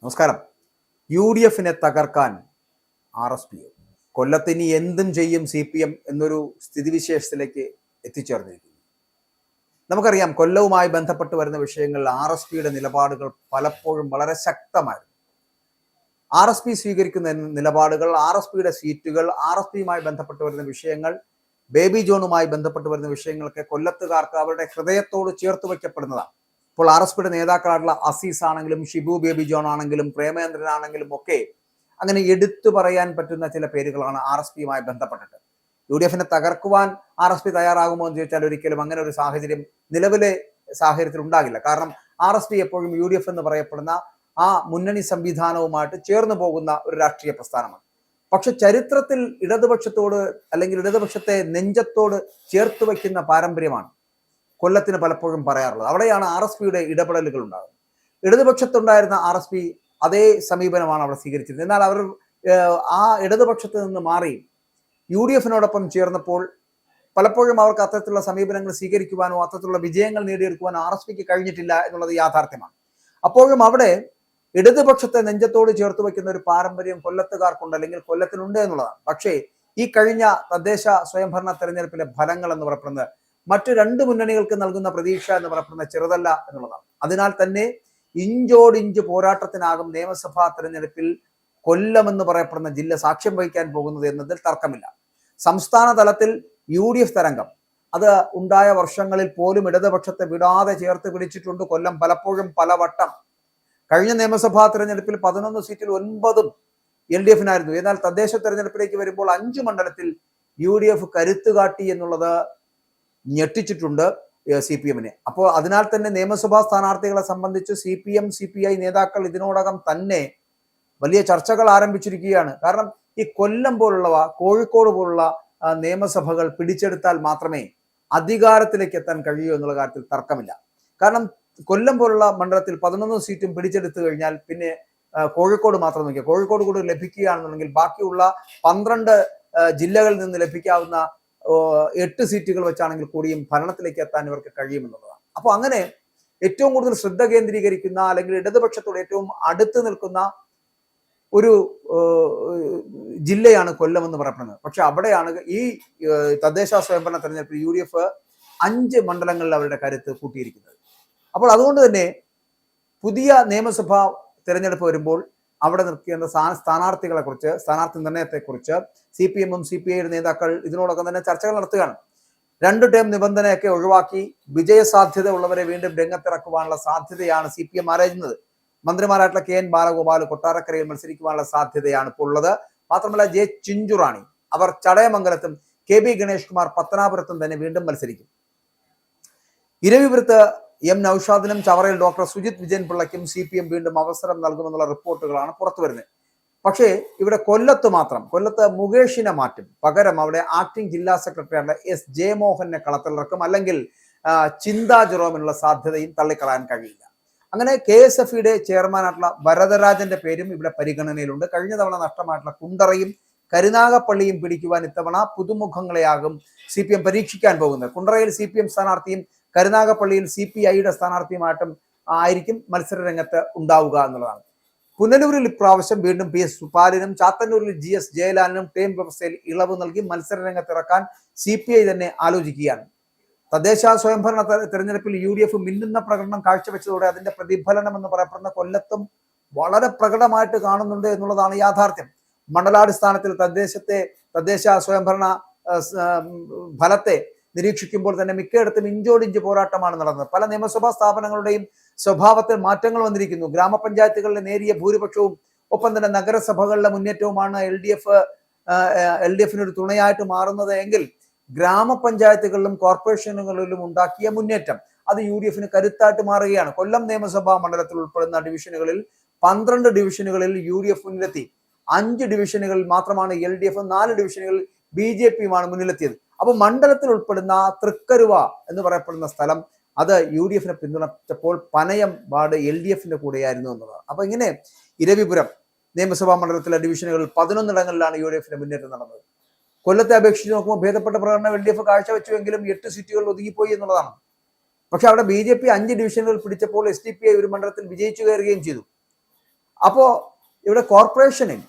നമസ്കാരം. UDFിനെ തകർക്കാൻ RSP. കൊല്ലത്തിന് എന്തും ചെയ്യും CPM എന്നൊരു സ്ഥിതിവിശേഷത്തിലേക്ക് എത്തിച്ചേർന്നിരിക്കുന്നു. നമുക്കറിയാം, കൊല്ലവുമായി ബന്ധപ്പെട്ട് വരുന്ന വിഷയങ്ങളിൽ RSPയുടെ നിലപാടുകൾ പലപ്പോഴും വളരെ ശക്തമായിരുന്നു. RSP സ്വീകരിക്കുന്ന നിലപാടുകൾ, RSPയുടെ സീറ്റുകൾ, RSPയുമായി ബന്ധപ്പെട്ട് വരുന്ന വിഷയങ്ങൾ, ബേബി ജോണുമായി ബന്ധപ്പെട്ട് വരുന്ന വിഷയങ്ങളൊക്കെ കൊല്ലത്തുകാർക്ക് അവരുടെ ഹൃദയത്തോട് ചേർത്ത് വയ്ക്കപ്പെടുന്നതാണ്. ഇപ്പോൾ RSPയുടെ നേതാക്കളായിട്ടുള്ള അസീസ് ആണെങ്കിലും ഷിബു ബേബി ജോൺ ആണെങ്കിലും പ്രേമേന്ദ്രൻ ആണെങ്കിലും ഒക്കെ അങ്ങനെ എടുത്തു പറയാൻ പറ്റുന്ന ചില പേരുകളാണ് RSPയുമായി ബന്ധപ്പെട്ടിട്ട്. UDFിനെ തകർക്കുവാൻ RSP തയ്യാറാകുമോ എന്ന് ചോദിച്ചാൽ ഒരിക്കലും അങ്ങനെ ഒരു സാഹചര്യം നിലവിലെ സാഹചര്യത്തിൽ ഉണ്ടാകില്ല. കാരണം RSP എപ്പോഴും UDF എന്ന് പറയപ്പെടുന്ന ആ മുന്നണി സംവിധാനവുമായിട്ട് ചേർന്ന് പോകുന്ന ഒരു രാഷ്ട്രീയ പ്രസ്ഥാനമാണ്. പക്ഷെ ചരിത്രത്തിൽ ഇടതുപക്ഷത്തോട് അല്ലെങ്കിൽ ഇടതുപക്ഷത്തെ നെഞ്ചത്തോട് ചേർത്ത് വയ്ക്കുന്ന പാരമ്പര്യമാണ് കൊല്ലത്തിന് പലപ്പോഴും പറയാറുള്ളത്. അവിടെയാണ് RSPയുടെ ഇടപെടലുകൾ ഉണ്ടാകുന്നത്. ഇടതുപക്ഷത്തുണ്ടായിരുന്ന RSP അതേ സമീപനമാണ് അവിടെ സ്വീകരിച്ചിരുന്നത്. എന്നാൽ അവർ ആ ഇടതുപക്ഷത്ത് നിന്ന് മാറി UDFിനോടൊപ്പം ചേർന്നപ്പോൾ പലപ്പോഴും അവർക്ക് അത്തരത്തിലുള്ള സമീപനങ്ങൾ സ്വീകരിക്കുവാനോ അത്തരത്തിലുള്ള വിജയങ്ങൾ നേടിയെടുക്കുവാനോ RSPക്ക് കഴിഞ്ഞിട്ടില്ല എന്നുള്ളത് യാഥാർത്ഥ്യമാണ്. അപ്പോഴും അവിടെ ഇടതുപക്ഷത്തെ നെഞ്ചത്തോട് ചേർത്ത് വയ്ക്കുന്ന ഒരു പാരമ്പര്യം കൊല്ലത്തുകാർക്കുണ്ട്, അല്ലെങ്കിൽ കൊല്ലത്തിനുണ്ട് എന്നുള്ളതാണ്. പക്ഷേ ഈ കഴിഞ്ഞ തദ്ദേശ സ്വയംഭരണ തെരഞ്ഞെടുപ്പിലെ ഫലങ്ങൾ എന്ന് പറയപ്പെടുന്നത് മറ്റു രണ്ട് മുന്നണികൾക്ക് നൽകുന്ന പ്രതീക്ഷ എന്ന് പറയപ്പെടുന്ന ചെറുതല്ല എന്നുള്ളതാണ്. അതിനാൽ തന്നെ ഇഞ്ചോടിഞ്ച് പോരാട്ടത്തിനാകും നിയമസഭാ തെരഞ്ഞെടുപ്പിൽ കൊല്ലം എന്ന് പറയപ്പെടുന്ന ജില്ല സാക്ഷ്യം വഹിക്കാൻ പോകുന്നത് എന്നതിൽ തർക്കമില്ല. സംസ്ഥാന തലത്തിൽ UDF തരംഗം അത് ഉണ്ടായ വർഷങ്ങളിൽ പോലും ഇടതുപക്ഷത്തെ വിടാതെ ചേർത്ത് പിടിച്ചിട്ടുണ്ട് കൊല്ലം പലപ്പോഴും പലവട്ടം. കഴിഞ്ഞ നിയമസഭാ തെരഞ്ഞെടുപ്പിൽ 11 സീറ്റിൽ 9 LDFിനായിരുന്നു. എന്നാൽ തദ്ദേശ തെരഞ്ഞെടുപ്പിലേക്ക് വരുമ്പോൾ 5 മണ്ഡലത്തിൽ UDF കരുത്ത് കാട്ടി എന്നുള്ളത് ഞെട്ടിച്ചിട്ടുണ്ട് CPMനെ. അപ്പോൾ അതിനാൽ തന്നെ നിയമസഭാ സ്ഥാനാർത്ഥികളെ സംബന്ധിച്ച് CPM CPI നേതാക്കൾ ഇതിനോടകം തന്നെ വലിയ ചർച്ചകൾ ആരംഭിച്ചിരിക്കുകയാണ്. കാരണം ഈ കൊല്ലം പോലുള്ളവ, കോഴിക്കോട് പോലുള്ള നിയമസഭകൾ പിടിച്ചെടുത്താൽ മാത്രമേ അധികാരത്തിലേക്ക് എത്താൻ കഴിയൂ എന്നുള്ള കാര്യത്തിൽ തർക്കമില്ല. കാരണം കൊല്ലം പോലുള്ള മണ്ഡലത്തിൽ 11 സീറ്റും പിടിച്ചെടുത്തു കഴിഞ്ഞാൽ പിന്നെ കോഴിക്കോട് മാത്രം നോക്കിയാൽ, കോഴിക്കോട് കൂടി ലഭിക്കുകയാണെന്നുണ്ടെങ്കിൽ ബാക്കിയുള്ള 12 ജില്ലകളിൽ നിന്ന് ലഭിക്കാവുന്ന 8 സീറ്റുകൾ വെച്ചാണെങ്കിൽ കൂടിയും ഭരണത്തിലേക്ക് എത്താൻ ഇവർക്ക് കഴിയുമെന്നുള്ളതാണ്. അപ്പോൾ അങ്ങനെ ഏറ്റവും കൂടുതൽ ശ്രദ്ധ കേന്ദ്രീകരിക്കുന്ന അല്ലെങ്കിൽ ഇടതുപക്ഷത്തോട് ഏറ്റവും അടുത്ത് നിൽക്കുന്ന ഒരു ജില്ലയാണ് കൊല്ലം എന്ന് പറയപ്പെടുന്നത്. പക്ഷെ അവിടെയാണ് ഈ തദ്ദേശ സ്വയംഭരണ തെരഞ്ഞെടുപ്പിൽ UDF 5 മണ്ഡലങ്ങളിൽ അവരുടെ കരുത്ത് കൂട്ടിയിരിക്കുന്നത്. അപ്പോൾ അതുകൊണ്ട് തന്നെ പുതിയ നിയമസഭാ തെരഞ്ഞെടുപ്പ് വരുമ്പോൾ അവിടെ നിർത്തേണ്ട സ്ഥാനാർത്ഥികളെ കുറിച്ച്, സ്ഥാനാർത്ഥി നിർണയത്തെക്കുറിച്ച് CPMും CPIയുടെ നേതാക്കൾ ഇതിനോടൊപ്പം തന്നെ ചർച്ചകൾ നടത്തുകയാണ്. 2 ടേം നിബന്ധനയൊക്കെ ഒഴിവാക്കി വിജയ സാധ്യത ഉള്ളവരെ വീണ്ടും രംഗത്തിറക്കുവാനുള്ള സാധ്യതയാണ് CPM ആരായുന്നത്. മന്ത്രിമാരായിട്ടുള്ള KN ബാലഗോപാൽ കൊട്ടാരക്കരയിൽ മത്സരിക്കുവാനുള്ള സാധ്യതയാണ് ഇപ്പോൾ ഉള്ളത്. മാത്രമല്ല J ചിഞ്ചുറാണി അവർ ചടയമംഗലത്തും KB ഗണേഷ് കുമാർ പത്തനാപുരത്തും തന്നെ വീണ്ടും മത്സരിക്കും. ഇരവിപുരത്ത് M നൌഷാദിനും ചവറയിൽ ഡോക്ടർ സുജിത് വിജയൻ പിള്ളയ്ക്കും CPM വീണ്ടും അവസരം നൽകുമെന്നുള്ള റിപ്പോർട്ടുകളാണ് പുറത്തു വരുന്നത്. പക്ഷേ ഇവിടെ കൊല്ലത്ത് മുകേഷിനെ മാറ്റും. പകരം അവിടെ ആക്ടിംഗ് ജില്ലാ സെക്രട്ടറിയായ S ജയമോഹനെ കളത്തിലിറക്കും. അല്ലെങ്കിൽ ചിന്താ ജെറോമിനുള്ള സാധ്യതയും തള്ളിക്കളയാൻ കഴിയില്ല. അങ്ങനെ KSFയുടെ ചെയർമാനായിട്ടുള്ള വരദരാജന്റെ പേരും ഇവിടെ പരിഗണനയിലുണ്ട്. കഴിഞ്ഞ തവണ നഷ്ടമായിട്ടുള്ള കുണ്ടറയും കരുനാഗപ്പള്ളിയും പിടിക്കുവാൻ ഇത്തവണ പുതുമുഖങ്ങളെയാകും CPM പരീക്ഷിക്കാൻ പോകുന്നത്. കുണ്ടറയിൽ CPM സ്ഥാനാർത്ഥിയും കരുനാഗപ്പള്ളിയിൽ CPIയുടെ സ്ഥാനാർത്ഥിയുമായിട്ടും ആയിരിക്കും മത്സര രംഗത്ത് ഉണ്ടാവുക എന്നുള്ളതാണ്. പുനലൂരിൽ ഇപ്രാവശ്യം വീണ്ടും PS സുപാലിനും ചാത്തന്നൂരിൽ GS ജയലാലിനും ടേം വ്യവസ്ഥയിൽ ഇളവ് നൽകി മത്സര രംഗത്തിറക്കാൻ CPI തന്നെ ആലോചിക്കുകയാണ്. തദ്ദേശ സ്വയംഭരണ തെരഞ്ഞെടുപ്പിൽ UDF മിന്നുന്ന പ്രകടനം കാഴ്ചവെച്ചതോടെ അതിന്റെ പ്രതിഫലനം എന്ന് പറയപ്പെടുന്ന കൊല്ലത്തും വളരെ പ്രകടമായിട്ട് കാണുന്നുണ്ട് എന്നുള്ളതാണ് യാഥാർത്ഥ്യം. മണ്ഡലാടിസ്ഥാനത്തിൽ തദ്ദേശ സ്വയംഭരണ ഫലത്തെ നിരീക്ഷിക്കുമ്പോൾ തന്നെ മിക്കയിടത്തും ഇഞ്ചോടിഞ്ച് പോരാട്ടമാണ് നടന്നത്. പല നിയമസഭാ സ്ഥാപനങ്ങളുടെയും സ്വഭാവത്തിൽ മാറ്റങ്ങൾ വന്നിരിക്കുന്നു. ഗ്രാമപഞ്ചായത്തുകളിലെ നേരിയ ഭൂരിപക്ഷവും ഒപ്പം തന്നെ നഗരസഭകളിലെ മുന്നേറ്റവുമാണ് LDFിനൊരു തുണയായിട്ട് മാറുന്നത് എങ്കിൽ ഗ്രാമപഞ്ചായത്തുകളിലും കോർപ്പറേഷനുകളിലും ഉണ്ടാക്കിയ മുന്നേറ്റം അത് UDFിന് കരുത്തായിട്ട് മാറുകയാണ്. കൊല്ലം നിയമസഭാ മണ്ഡലത്തിൽ ഉൾപ്പെടുന്ന ഡിവിഷനുകളിൽ 12 ഡിവിഷനുകളിൽ UDF മുന്നിലെത്തി. 5 ഡിവിഷനുകളിൽ മാത്രമാണ് LDF, 4 ഡിവിഷനുകളിൽ BJPയുമാണ് മുന്നിലെത്തിയത്. അപ്പൊ മണ്ഡലത്തിൽ ഉൾപ്പെടുന്ന തൃക്കരുവ എന്ന് പറയപ്പെടുന്ന സ്ഥലം അത് UDFിനെ പിന്തുണച്ചപ്പോൾ പനയം വാർഡ് LDFിന്റെ കൂടെയായിരുന്നു എന്നുള്ളതാണ്. അപ്പൊ ഇങ്ങനെ ഇരവിപുരം നിയമസഭാ മണ്ഡലത്തിലെ ഡിവിഷനുകളിൽ 11 ഇടങ്ങളിലാണ് UDFിന്റെ മുന്നേറ്റം നടന്നത്. കൊല്ലത്തെ അപേക്ഷിച്ച് നോക്കുമ്പോൾ ഭേദപ്പെട്ട പ്രകടനം LDF കാഴ്ചവെച്ചുവെങ്കിലും 8 സീറ്റുകൾ ഒതുങ്ങിപ്പോയി എന്നുള്ളതാണ്. പക്ഷെ അവിടെ BJP 5 ഡിവിഷനുകൾ പിടിച്ചപ്പോൾ SDPI ഒരു മണ്ഡലത്തിൽ വിജയിച്ചു കയറുകയും ചെയ്തു. അപ്പോൾ ഇവിടെ കോർപ്പറേഷനിൽ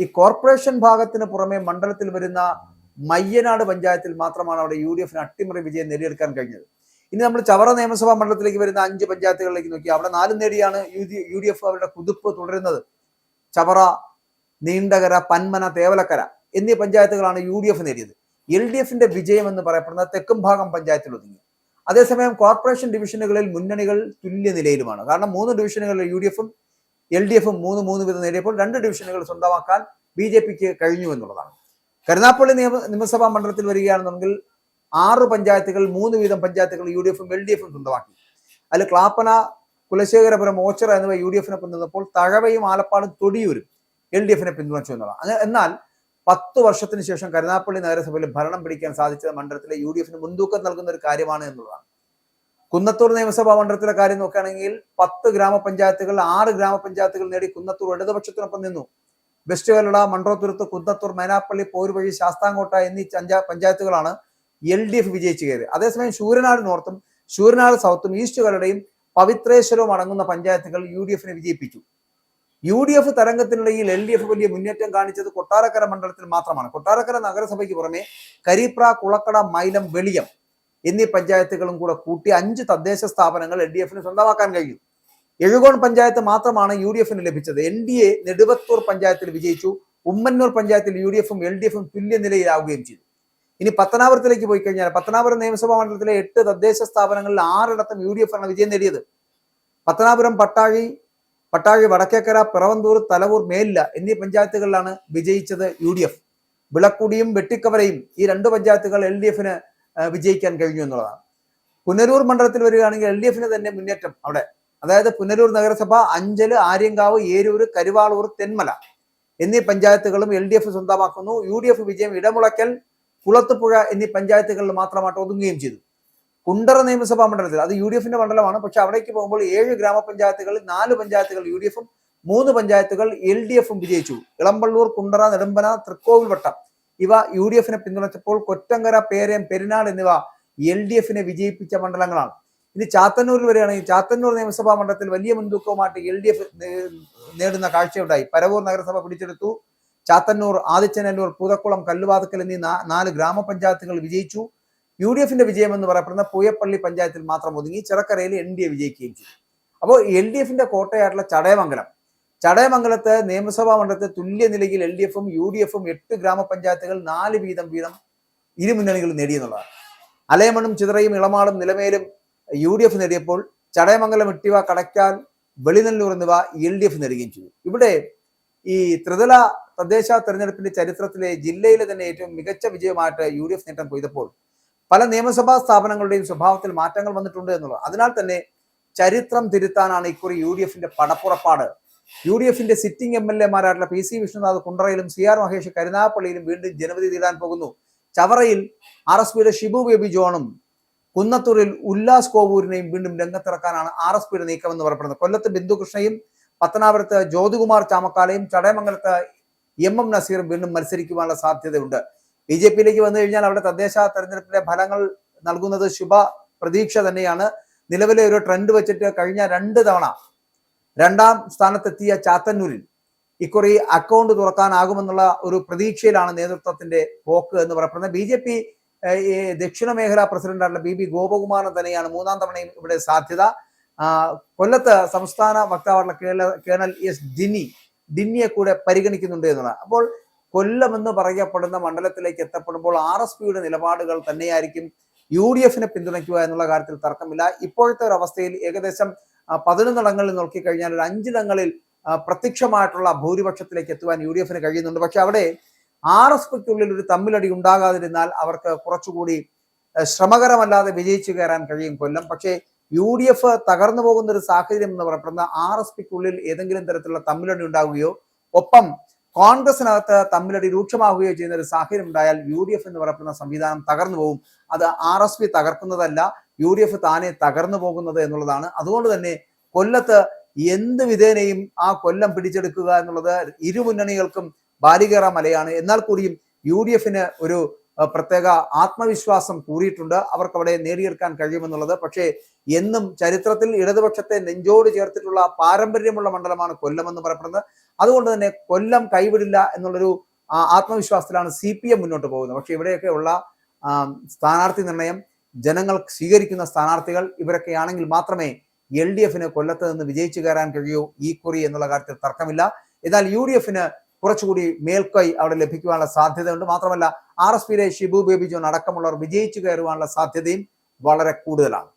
ഈ കോർപ്പറേഷൻ ഭാഗത്തിന് പുറമെ മണ്ഡലത്തിൽ വരുന്ന മയ്യനാട് പഞ്ചായത്തിൽ മാത്രമാണ് അവിടെ UDF അട്ടിമറി വിജയം നേടിയെടുക്കാൻ കഴിഞ്ഞത്. ഇനി നമ്മൾ ചവറ നിയമസഭാ മണ്ഡലത്തിലേക്ക് വരുന്ന 5 പഞ്ചായത്തുകളിലേക്ക് നോക്കി അവിടെ 4 നേടിയാണ് UDF അവരുടെ കുതിപ്പ് തുടരുന്നത്. ചവറ, നീണ്ടകര, പന്മന, തേവലക്കര എന്നീ പഞ്ചായത്തുകളാണ് UDF നേടിയത്. LDF വിജയം എന്ന് പറയപ്പെടുന്ന തെക്കും ഭാഗം പഞ്ചായത്തിൽ ഒതുങ്ങി. അതേസമയം കോർപ്പറേഷൻ ഡിവിഷനുകളിൽ മുന്നണികൾ തുല്യ നിലയിലുമാണ്. കാരണം 3 ഡിവിഷനുകളിൽ UDF LDF 3 വീതം നേടിയപ്പോൾ 2 ഡിവിഷനുകൾ സ്വന്തമാക്കാൻ BJPക്ക് കഴിഞ്ഞു എന്നുള്ളതാണ്. കരുനാഗപ്പള്ളി നിയമസഭാ മണ്ഡലത്തിൽ വരികയാണെന്നുണ്ടെങ്കിൽ 6 പഞ്ചായത്തുകൾ 3 വീതം പഞ്ചായത്തുകൾ UDF LDF സ്വന്തമാക്കി. അതിൽ ക്ലാപ്പന, കുലശേഖരപുരം, ഓച്ചിറ എന്നിവ UDF പിന്തുണപ്പോൾ തഴവയും ആലപ്പാടും തൊടിയൂരും LDF പിന്തുണച്ചു എന്നുള്ളതാണ്. എന്നാൽ 10 വർഷത്തിന് ശേഷം കരുനാഗപ്പള്ളി നഗരസഭയിൽ ഭരണം പിടിക്കാൻ സാധിച്ചത് മണ്ഡലത്തിലെ UDF മുൻതൂക്കം നൽകുന്ന ഒരു കാര്യമാണ് എന്നുള്ളതാണ്. കുന്നത്തൂർ നിയമസഭാ മണ്ഡലത്തിലെ കാര്യം നോക്കുകയാണെങ്കിൽ 10 ഗ്രാമപഞ്ചായത്തുകൾ 6 ഗ്രാമപഞ്ചായത്തുകൾ നേടി കുന്നത്തൂർ ഇടതുപക്ഷത്തിനൊപ്പം നിന്നു. വെസ്റ്റ് കേരള, മൺട്രോത്തുരുത്ത്, കുന്നത്തൂർ, മേനാപ്പള്ളി, പോരുവഴി, ശാസ്താംകോട്ട എന്നീ പഞ്ചായത്തുകളാണ് LDF വിജയിച്ചു കയറി. അതേസമയം ശൂരനാട് നോർത്തും ശൂരനാട് സൗത്തും ഈസ്റ്റ് കേരളയും പവിത്രേശ്വരവും അടങ്ങുന്ന പഞ്ചായത്തുകൾ UDF വിജയിപ്പിച്ചു. UDF തരംഗത്തിനിടയിൽ LDF വലിയ മുന്നേറ്റം കാണിച്ചത് കൊട്ടാരക്കര മണ്ഡലത്തിൽ മാത്രമാണ്. കൊട്ടാരക്കര നഗരസഭയ്ക്ക് പുറമെ കരീപ്ര, കുളക്കട, മൈലം, വെളിയം എന്നീ പഞ്ചായത്തുകളും കൂടെ കൂട്ടി 5 തദ്ദേശ സ്ഥാപനങ്ങൾ LDF സ്വന്തമാക്കാൻ കഴിയും. എഴുകോൺ പഞ്ചായത്ത് മാത്രമാണ് UDF ലഭിച്ചത്. NDA നെടുവത്തൂർ പഞ്ചായത്തിൽ വിജയിച്ചു. ഉമ്മന്നൂർ പഞ്ചായത്തിൽ UDF LDF തുല്യ നിലയിലാവുകയും ചെയ്തു. ഇനി പത്തനാപുരത്തിലേക്ക് പോയി കഴിഞ്ഞാൽ പത്തനാപുരം നിയമസഭാ മണ്ഡലത്തിലെ 8 തദ്ദേശ സ്ഥാപനങ്ങളിൽ 6 UDF ആണ് വിജയം നേടിയത്. പത്തനാപുരം, പട്ടാഴി, വടക്കേക്കര, പിറവന്തൂർ, തലവൂർ, മേലില എന്നീ പഞ്ചായത്തുകളിലാണ് വിജയിച്ചത് UDF. വിളക്കുടിയും വെട്ടിക്കവരയും ഈ 2 പഞ്ചായത്തുകൾ LDF വിജയിക്കാൻ കഴിഞ്ഞു എന്നുള്ളതാണ്. പുനലൂർ മണ്ഡലത്തിൽ വരികയാണെങ്കിൽ LDF തന്നെ മുന്നേറ്റം അവിടെ. അതായത് പുനലൂർ നഗരസഭ, അഞ്ചല്, ആര്യങ്കാവ്, ഏരൂര്, കരുവാളൂർ, തെന്മല എന്നീ പഞ്ചായത്തുകളും LDF സ്വന്തമാക്കുന്നു. UDF വിജയം ഇടമുളയ്ക്കൽ, കുളത്തുപുഴ എന്നീ പഞ്ചായത്തുകളിൽ മാത്രമായിട്ട് ഒതുങ്ങുകയും ചെയ്തു. കുണ്ടറ നിയമസഭാ മണ്ഡലത്തിൽ അത് UDF മണ്ഡലമാണ്. പക്ഷെ അവിടേക്ക് പോകുമ്പോൾ 7 ഗ്രാമപഞ്ചായത്തുകളിൽ 4 പഞ്ചായത്തുകൾ UDF 3 പഞ്ചായത്തുകൾ LDF വിജയിച്ചു. ഇളമ്പള്ളൂർ, കുണ്ടറ, നെടുമ്പന, തൃക്കോവിൽവട്ടം ഇവ UDF പിന്തുണച്ചപ്പോൾ കൊറ്റങ്കര, പേരയം, പെരിനാട് എന്നിവ LDF വിജയിപ്പിച്ച മണ്ഡലങ്ങളാണ്. ഇനി ചാത്തന്നൂരിൽ വരികയാണെങ്കിൽ ചാത്തന്നൂർ നിയമസഭാ മണ്ഡലത്തിൽ വലിയ മുൻതൂക്കവുമായിട്ട് LDF നേടുന്ന കാഴ്ചയുണ്ടായി. പരവൂർ നഗരസഭ പിടിച്ചെടുത്തു. ചാത്തന്നൂർ, ആദിച്ചനല്ലൂർ, പൂതക്കുളം, കല്ലുവാതുക്കൽ എന്നീ 4 ഗ്രാമപഞ്ചായത്തുകൾ വിജയിച്ചു. UDF വിജയം എന്ന് പറയപ്പെടുന്ന പൂയപ്പള്ളി പഞ്ചായത്തിൽ മാത്രം ഒതുങ്ങി. ചിറക്കരയിൽ NDA വിജയിക്കുകയും ചെയ്തു. അപ്പോൾ LDF കോട്ടയായിട്ടുള്ള ചടയമംഗലത്ത് നിയമസഭാ മണ്ഡലത്തെ തുല്യ നിലയിൽ LDF UDF 8 ഗ്രാമപഞ്ചായത്തുകൾ 4 വീതം ഇരു മുന്നണികൾ നേടിയെന്നുള്ളതാണ്. അലയമണ്ണും ചിതറയും ഇളമാടും നിലമേലും UDF നേടിയപ്പോൾ ചടയമംഗലം, ഇട്ടിവ, കടയ്ക്കാൽ, വെളിനെല്ലൂർ എന്നിവ LDF നേടുകയും ചെയ്തു. ഇവിടെ ഈ ത്രിതല തദ്ദേശ തെരഞ്ഞെടുപ്പിന്റെ ചരിത്രത്തിലെ ജില്ലയിലെ തന്നെ ഏറ്റവും മികച്ച വിജയമായിട്ട് UDF നേട്ടം കൊയ്തപ്പോൾ പല നിയമസഭാ സ്ഥാപനങ്ങളുടെയും സ്വഭാവത്തിൽ മാറ്റങ്ങൾ വന്നിട്ടുണ്ട് എന്നുള്ളത്. അതിനാൽ തന്നെ ചരിത്രം തിരുത്താനാണ് ഇക്കുറി UDF പടപ്പുറപ്പാട്. UDF sitting MLA PC Vishnunath കുണ്ടറയിലും CR മഹേഷ് കരുനാഗപ്പള്ളിയിലും വീണ്ടും ജനവിധി നേടാൻ പോകുന്നു. ചവറയിൽ RSPയുടെ ഷിബു ബേബി ജോണും കുന്നത്തൂരിൽ ഉല്ലാസ് കോവൂരിനെയും വീണ്ടും രംഗത്തിറക്കാനാണ് RSPയുടെ നീക്കം എന്ന് പറയപ്പെടുന്നത്. കൊല്ലത്ത് ബിന്ദുകൃഷ്ണയും പത്തനാപുരത്ത് ജ്യോതികുമാർ ചാമക്കാലയും ചടയമംഗലത്ത് MM നസീറും വീണ്ടും മത്സരിക്കുവാനുള്ള സാധ്യതയുണ്ട്. BJPയിലേക്ക് വന്നു കഴിഞ്ഞാൽ അവിടെ തദ്ദേശ തെരഞ്ഞെടുപ്പിലെ ഫലങ്ങൾ നൽകുന്നത് ശുഭ പ്രതീക്ഷ തന്നെയാണ്. നിലവിലെ ഒരു ട്രെൻഡ് വെച്ചിട്ട് കഴിഞ്ഞ 2 തവണ 2ാം സ്ഥാനത്തെത്തിയ ചാത്തന്നൂരിൽ ഇക്കുറി അക്കൗണ്ട് തുറക്കാനാകുമെന്നുള്ള ഒരു പ്രതീക്ഷയിലാണ് നേതൃത്വത്തിന്റെ പോക്ക് എന്ന് പറയപ്പെടുന്നത്. BJP ദക്ഷിണ മേഖലാ പ്രസിഡന്റായിട്ടുള്ള BB ഗോപകുമാരൻ തന്നെയാണ് 3ാം തവണയും ഇവിടെ സാധ്യത. കൊല്ലത്ത് സംസ്ഥാന വക്താവായിട്ടുള്ള കേണൽ S ഡിന്നിയെ കൂടെ പരിഗണിക്കുന്നുണ്ട് എന്നുള്ളതാണ്. അപ്പോൾ കൊല്ലം എന്ന് പറയപ്പെടുന്ന മണ്ഡലത്തിലേക്ക് എത്തപ്പെടുമ്പോൾ RSPയുടെ നിലപാടുകൾ തന്നെയായിരിക്കും UDF പിന്തുണയ്ക്കുക എന്നുള്ള കാര്യത്തിൽ തർക്കമില്ല. ഇപ്പോഴത്തെ ഒരു അവസ്ഥയിൽ ഏകദേശം 11 ഇടങ്ങളിൽ നോക്കിക്കഴിഞ്ഞാൽ ഒരു 5 ഇടങ്ങളിൽ പ്രത്യക്ഷമായിട്ടുള്ള ഭൂരിപക്ഷത്തിലേക്ക് എത്തുവാൻ UDF കഴിയുന്നുണ്ട്. പക്ഷെ അവിടെ RSPക്കുള്ളിൽ ഒരു തമ്മിലടി ഉണ്ടാകാതിരുന്നാൽ അവർക്ക് കുറച്ചുകൂടി ശ്രമകരമല്ലാതെ വിജയിച്ചു കയറാൻ കഴിയും കൊല്ലം. പക്ഷേ UDF തകർന്നു പോകുന്ന ഒരു സാഹചര്യം എന്ന് പറയപ്പെടുന്ന RSPക്കുള്ളിൽ ഏതെങ്കിലും തരത്തിലുള്ള തമ്മിലടി ഉണ്ടാവുകയോ ഒപ്പം കോൺഗ്രസിനകത്ത് തമ്മിലടി രൂക്ഷമാവുകയോ ചെയ്യുന്ന ഒരു സാഹചര്യം ഉണ്ടായാൽ UDF എന്ന് പറയപ്പെടുന്ന സംവിധാനം തകർന്നു പോകും. അത് RSP തകർക്കുന്നതല്ല, UDF താനെ തകർന്നു പോകുന്നത് എന്നുള്ളതാണ്. അതുകൊണ്ട് തന്നെ കൊല്ലത്ത് എന്ത് വിധേനയും ആ കൊല്ലം പിടിച്ചെടുക്കുക എന്നുള്ളത് ഇരു മുന്നണികൾക്കും ബാലികേറ മലയാണ്. എന്നാൽ കൂടിയും UDF ഒരു പ്രത്യേക ആത്മവിശ്വാസം കൂറിയിട്ടുണ്ട്. അവർക്ക് അവിടെ നേടിയെടുക്കാൻ കഴിയുമെന്നുള്ളത്. പക്ഷേ എന്നും ചരിത്രത്തിൽ ഇടതുപക്ഷത്തെ നെഞ്ചോട് ചേർത്തിട്ടുള്ള പാരമ്പര്യമുള്ള മണ്ഡലമാണ് കൊല്ലം എന്ന് പറയപ്പെടുന്നത്. അതുകൊണ്ട് തന്നെ കൊല്ലം കൈവിടില്ല എന്നുള്ളൊരു ആത്മവിശ്വാസത്തിലാണ് CPM മുന്നോട്ട് പോകുന്നത്. പക്ഷേ ഇവിടെയൊക്കെ ഉള്ള സ്ഥാനാർത്ഥി നിർണയം, ജനങ്ങൾ സ്വീകരിക്കുന്ന സ്ഥാനാർത്ഥികൾ ഇവരൊക്കെയാണെങ്കിൽ മാത്രമേ LDF കൊല്ലത്ത് നിന്ന് വിജയിച്ചു കയറാൻ കഴിയൂ ഈ കുറി എന്നുള്ള കാര്യത്തിൽ തർക്കമില്ല. എന്നാൽ UDF കുറച്ചുകൂടി മേൽക്കൈ അവിടെ ലഭിക്കുവാനുള്ള സാധ്യതയുണ്ട്. മാത്രമല്ല RSPയിലെ ഷിബു ബേബി ജോൺ അടക്കമുള്ളവർ വിജയിച്ചു കയറുവാനുള്ള സാധ്യതയും വളരെ കൂടുതലാണ്.